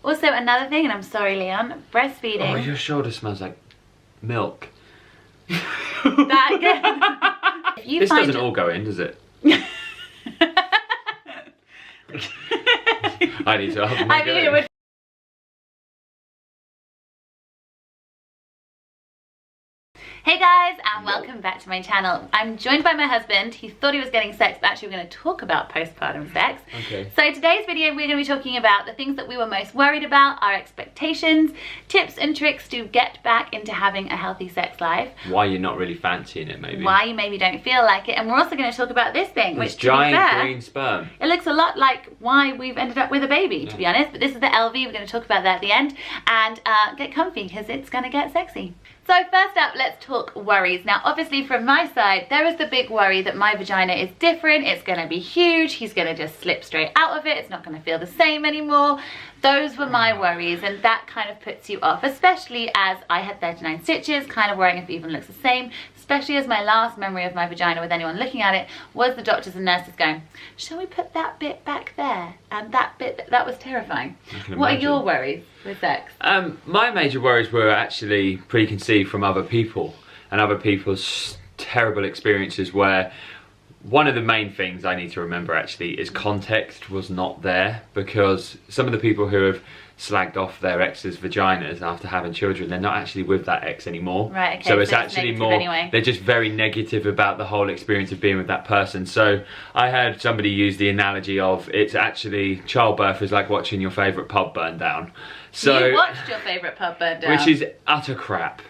Also, another thing, and I'm sorry, Leon, breastfeeding. Oh, your shoulder smells like milk. That again. If you This find doesn't all go in, does it? I need to help. I mean, it would. Hey guys, and welcome back to my channel. I'm joined by my husband. He thought he was getting sex, but actually we're going to talk about postpartum sex. Okay. So today's video we're going to be talking about the things that we were most worried about, our expectations, tips and tricks to get back into having a healthy sex life. Why you're not really fancying it, maybe. Why you maybe don't feel like it. And we're also going to talk about this thing, which, to be giant fair, green sperm. it looks a lot like why we've ended up with a baby, to be honest. But this is the Elvie. We're going to talk about that at the end. And get comfy, because it's going to get sexy. So first up, let's talk worries. Now, obviously from my side, there is the big worry that my vagina is different. It's going to be huge. He's going to just slip straight out of it. It's not going to feel the same anymore. Those were my worries, and that kind of puts you off, especially as I had 39 stitches, kind of worrying if it even looks the same, especially as my last memory of my vagina with anyone looking at it was the doctors and nurses going, shall we put that bit back there? And that bit, that was terrifying. What are your worries with sex? My major worries were actually preconceived from other people and other people's terrible experiences, where one of the main things I need to remember actually is context was not there, because some of the people who have slagged off their ex's vaginas after having children, they're not actually with that ex anymore. Right, okay. So it's actually more, anyway. They're just very negative about the whole experience of being with that person. So I heard somebody use the analogy of, it's actually, childbirth is like watching your favourite pub burn down. So, you watched your favourite pub burn down. Which is utter crap.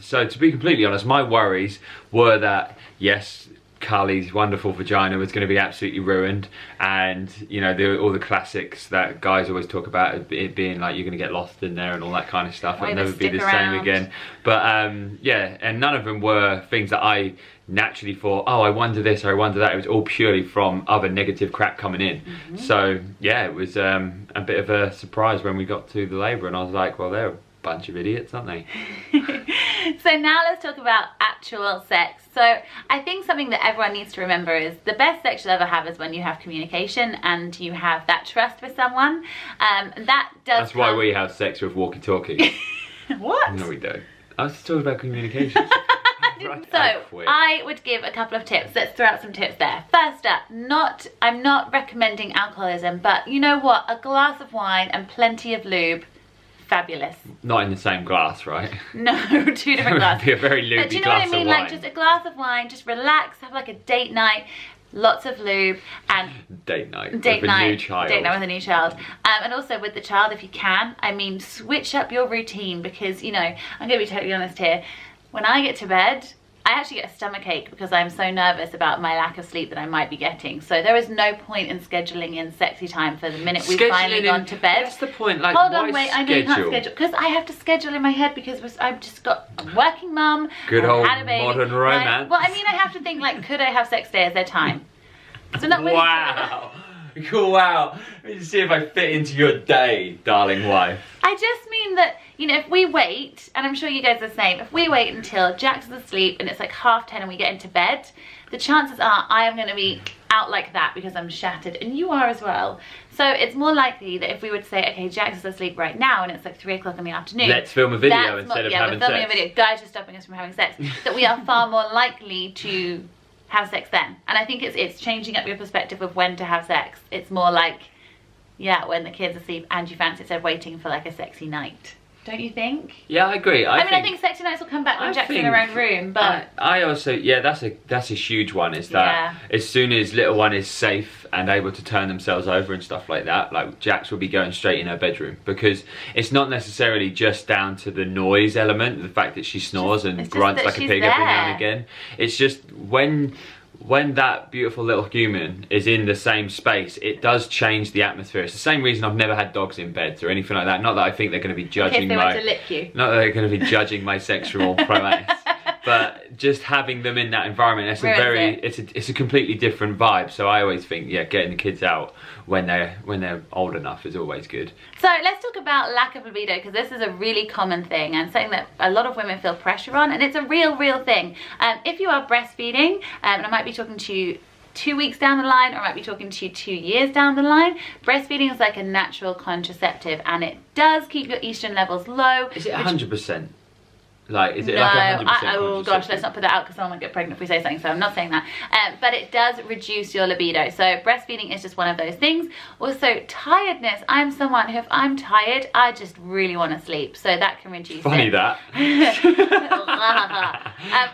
So to be completely honest, my worries were that, yes, Carly's wonderful vagina was going to be absolutely ruined, and you know, all the classics that guys always talk about, it being like you're going to get lost in there and all that kind of stuff. It'll never be the same again. But yeah, and none of them were things that I naturally thought, oh, I wonder this or I wonder that. It was all purely from other negative crap coming in. So yeah, it was a bit of a surprise when we got to the labour, and I was like, well, they're a bunch of idiots, aren't they? So now let's talk about actual sex. So I think something that everyone needs to remember is the best sex you'll ever have is when you have communication and you have that trust with someone. That's why we have sex with walkie-talkie. What? No, we don't. I was talking about communication. So I would give a couple of tips. Let's throw out some tips there. First up, I'm not recommending alcoholism, but you know what? A glass of wine and plenty of lube. Fabulous. Not in the same glass, right? No, two different glasses. Be a very lubey glass of wine. But do you know what I mean? Like just a glass of wine, just relax, have like a date night, lots of lube, and date night with a new child. Date night with a new child. And also with the child, if you can, I mean, switch up your routine, because you know, I'm gonna be totally honest here. When I get to bed, I actually get a stomachache because I'm so nervous about my lack of sleep that I might be getting. So there is no point in scheduling in sexy time for the minute we've finally gone to bed. That's the point. Like, hold on, wait, I know you can't schedule, because I have to schedule in my head, because I've just got a working mum. Good old had a baby, modern romance. Well, I mean, I have to think, like, could I have sex today? Is there time? So not really. Wow. Cool, wow. Let me see if I fit into your day, darling wife. I just mean that, you know, if we wait, and I'm sure you guys are the same, if we wait until Jax is asleep and it's like 10:30 and we get into bed, the chances are I am going to be out like that because I'm shattered, and you are as well. So it's more likely that if we would say, okay, Jax is asleep right now and it's like 3 o'clock in the afternoon. Let's film a video instead of having sex. Yeah, we're filming a video. Guys are stopping us from having sex. That we are far more likely to have sex then. And I think it's changing up your perspective of when to have sex. It's more like, yeah, when the kids are asleep and you fancy, instead of waiting for like a sexy night. Don't you think? Yeah, I agree. I think sexy nights will come back when Jack's in her own room, but I also, yeah, that's a huge one, is that as soon as little one is safe and able to turn themselves over and stuff like that, like Jax will be going straight in her bedroom, because it's not necessarily just down to the noise element, the fact that she snores and grunts like a pig every now and again. It's just when that beautiful little human is in the same space, it does change the atmosphere. It's the same reason I've never had dogs in beds or anything like that. Not that I think they're going to be judging went to lick you. Not that they're going to be judging my sexual prowess. But just having them in that environment, it's a completely different vibe. So I always think, yeah, getting the kids out when they're old enough is always good. So let's talk about lack of libido, because this is a really common thing and something that a lot of women feel pressure on, and it's a real thing. If you are breastfeeding, and I might be talking to you 2 weeks down the line, or I might be talking to you 2 years down the line, breastfeeding is like a natural contraceptive, and it does keep your estrogen levels low. Is it 100%? Like, is it no, like 100%? oh gosh, let's not put that out because someone might get pregnant if we say something, so I'm not saying that. But it does reduce your libido. So breastfeeding is just one of those things. Also, tiredness. I'm someone who, if I'm tired, I just really want to sleep. So that can reduce Funny it. that.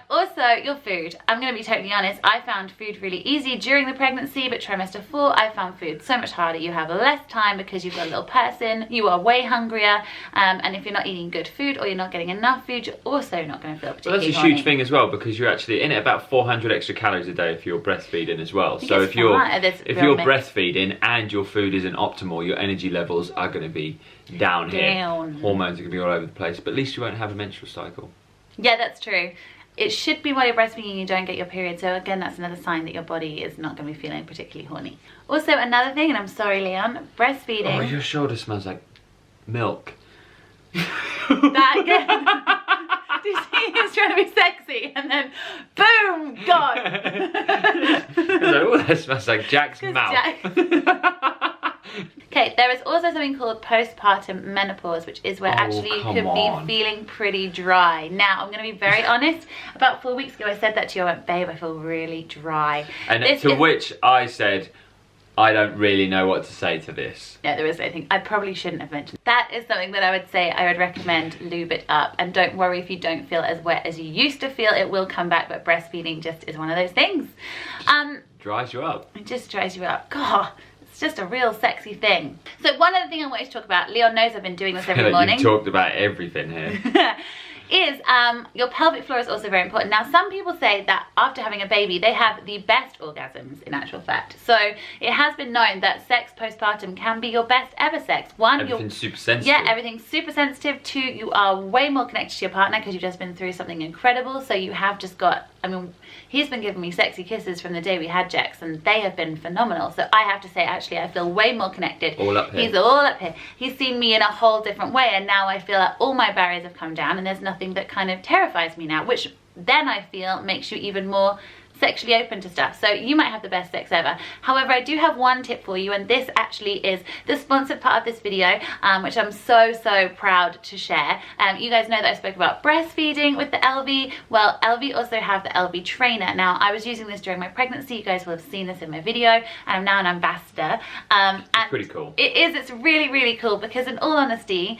Also, your food. I'm going to be totally honest. I found food really easy during the pregnancy, but trimester 4, I found food so much harder. You have less time because you've got a little person. You are way hungrier. And if you're not eating good food or you're not getting enough food, you're also not going to feel particularly Well, that's a huge thing as well, because you're actually in it about 400 extra calories a day if you're breastfeeding as well. So if you're breastfeeding and your food isn't optimal, your energy levels are going to be down here. Hormones are going to be all over the place, but at least you won't have a menstrual cycle. Yeah, that's true. It should be while you're breastfeeding and you don't get your period, so again, that's another sign that your body is not going to be feeling particularly horny. Also, another thing, and I'm sorry, Leon, breastfeeding. Oh, your shoulder smells like milk. That again. Do you see he's trying to be sexy and then boom, gone. Oh, that smells like Jack's mouth. Okay, there is also something called postpartum menopause, which is where actually you could be feeling pretty dry. Now, I'm going to be very honest. About 4 weeks ago, I said that to you. I went, babe, I feel really dry. And to which I said, I don't really know what to say to this. Yeah, there is, I think, I probably shouldn't have mentioned. That is something that I would say I would recommend lube it up. And don't worry if you don't feel as wet as you used to feel, it will come back, but breastfeeding just is one of those things. Dries you up. It just dries you up. God, it's just a real sexy thing. So one other thing I wanted to talk about, Leon knows I've been doing this every morning. You've talked about everything here. Is your pelvic floor is also very important. Now, some people say that after having a baby, they have the best orgasms, in actual fact. So it has been known that sex postpartum can be your best ever sex. One, everything's super sensitive. Yeah, everything's super sensitive. 2, you are way more connected to your partner because you've just been through something incredible. So you have just got, I mean, he's been giving me sexy kisses from the day we had Jax, and they have been phenomenal. So I have to say, actually, I feel way more connected. All up here. He's all up here. He's seen me in a whole different way, and now I feel that all my barriers have come down, and there's nothing that kind of terrifies me now, which then I feel makes you even more sexually open to stuff. So you might have the best sex ever. However, I do have one tip for you, and this actually is the sponsored part of this video, which I'm so proud to share. You guys know that I spoke about breastfeeding with the Elvie. Well, Elvie also have the Elvie trainer. Now, I was using this during my pregnancy. You guys will have seen this in my video, and I'm now an ambassador. And pretty cool. It is. It's really cool because, in all honesty,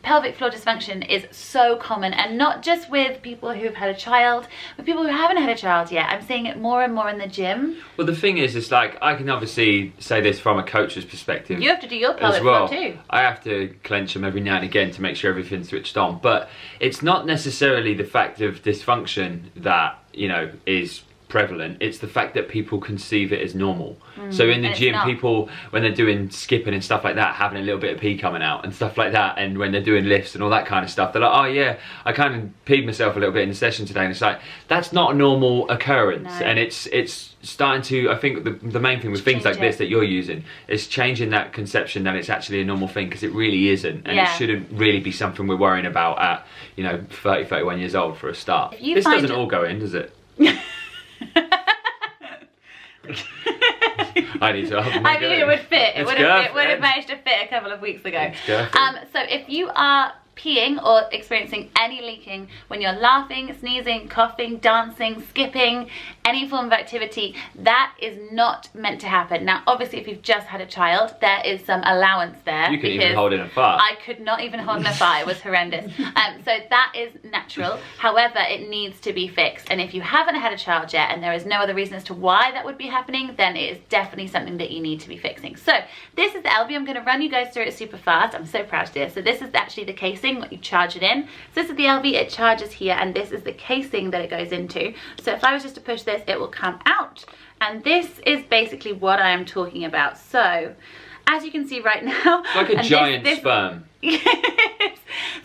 pelvic floor dysfunction is so common, and not just with people who've had a child, with people who haven't had a child yet. I'm seeing it more and more in the gym. Well, the thing is, it's like, I can obviously say this from a coach's perspective. You have to do your pelvic floor too. I have to clench them every now and again to make sure everything's switched on. But it's not necessarily the fact of dysfunction that, you know, is prevalent. It's the fact that people conceive it as normal. So in the gym, people, when they're doing skipping and stuff like that, having a little bit of pee coming out and stuff like that, and when they're doing lifts and all that kind of stuff, they're like, oh yeah, I kind of peed myself a little bit in the session today, and it's like, that's not a normal occurrence. No. And it's starting to, I think the main thing with things like this that you're using is changing that conception that it's actually a normal thing, because it really isn't, and it shouldn't really be something we're worrying about at, you know, 30, 31 years old for a start. This doesn't all go in, does it? I need to. I mean, it would fit. It would have managed to fit a couple of weeks ago. So if you are peeing or experiencing any leaking when you're laughing, sneezing, coughing, dancing, skipping, any form of activity, that is not meant to happen. Now, obviously, if you've just had a child, there is some allowance there. You can even hold in a fart. I could not even hold in a fart. It was horrendous. So that is natural. However, it needs to be fixed. And if you haven't had a child yet and there is no other reason as to why that would be happening, then it is definitely something that you need to be fixing. So this is the Elvie. I'm going to run you guys through it super fast. I'm so proud of this. So this is actually the casing, what you charge it in. So this is the Elvie. It charges here, and this is the casing that it goes into. So if I was just to push this, it will come out, and this is basically what I am talking about. So as you can see right now, it's like a giant sperm. Yes.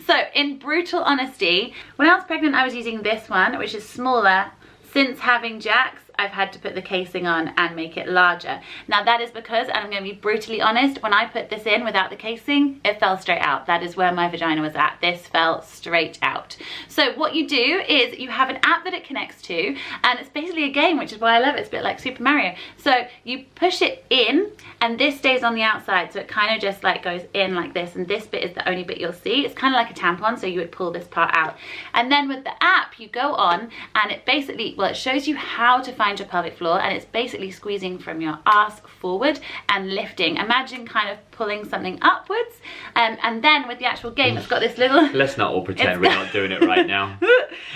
So in brutal honesty, when I was pregnant, I was using this one, which is smaller. Since having Jax, I've had to put the casing on and make it larger. Now that is because, and I'm going to be brutally honest, when I put this in without the casing, it fell straight out. That is where my vagina was at. This fell straight out. So what you do is you have an app that it connects to, and it's basically a game, which is why I love it. It's a bit like Super Mario. So you push it in and this stays on the outside, so it kind of just like goes in like this, and this bit is the only bit you'll see. It's kind of like a tampon, so you would pull this part out. And then with the app you go on and it basically, well, it shows you how to find your pelvic floor, and it's basically squeezing from your ass forward and lifting. Imagine kind of pulling something upwards, and then with the actual game it's got this little... Let's not all pretend we're not doing it right now.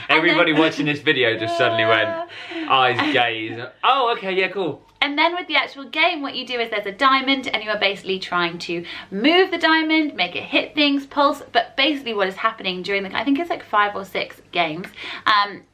Everybody watching this video just suddenly went, eyes gaze, oh okay, yeah, cool. And then with the actual game, what you do is there's a diamond and you are basically trying to move the diamond, make it hit things, pulse, but basically what is happening during the, I think it's like 5 or 6 games,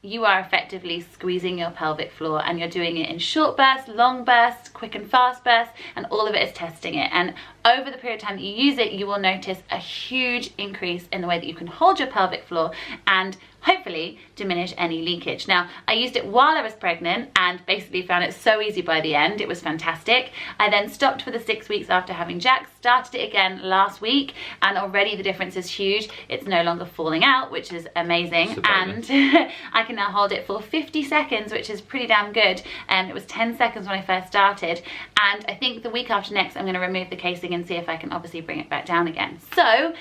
you are effectively squeezing your pelvic floor, and you're doing it in short bursts, long bursts, quick and fast bursts, and all of it is testing it. And over the period of time that you use it, you will notice a huge increase in the way that you can hold your pelvic floor and hopefully diminish any leakage. Now, I used it while I was pregnant and basically found it so easy by the end. It was fantastic. I then stopped for the 6 weeks after having Jack, started it again last week, and already the difference is huge. It's no longer falling out, which is amazing. And I can now hold it for 50 seconds, which is pretty damn good. It was 10 seconds when I first started. And I think the week after next, I'm gonna remove the casing and see if I can obviously bring it back down again. So,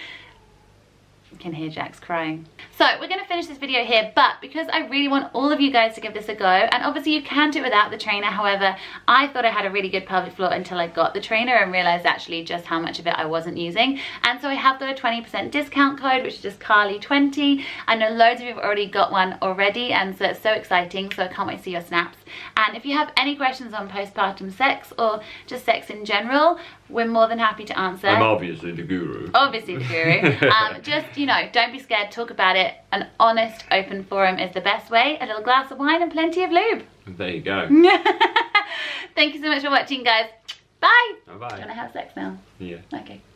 you can hear Jack's crying. So we're going to finish this video here, but because I really want all of you guys to give this a go, and obviously you can do it without the trainer. However, I thought I had a really good pelvic floor until I got the trainer and realized actually just how much of it I wasn't using. And so I have got a 20% discount code, which is just Carly20. I know loads of you have already got one already, and so it's so exciting. So I can't wait to see your snaps. And if you have any questions on postpartum sex or just sex in general, we're more than happy to answer. I'm obviously the guru. Obviously the guru. Just, you know, don't be scared, talk about it. An honest, open forum is the best way. A little glass of wine and plenty of lube. There you go. Thank you so much for watching, guys. Bye. Bye-bye. Do you want to have sex now? Yeah. Okay.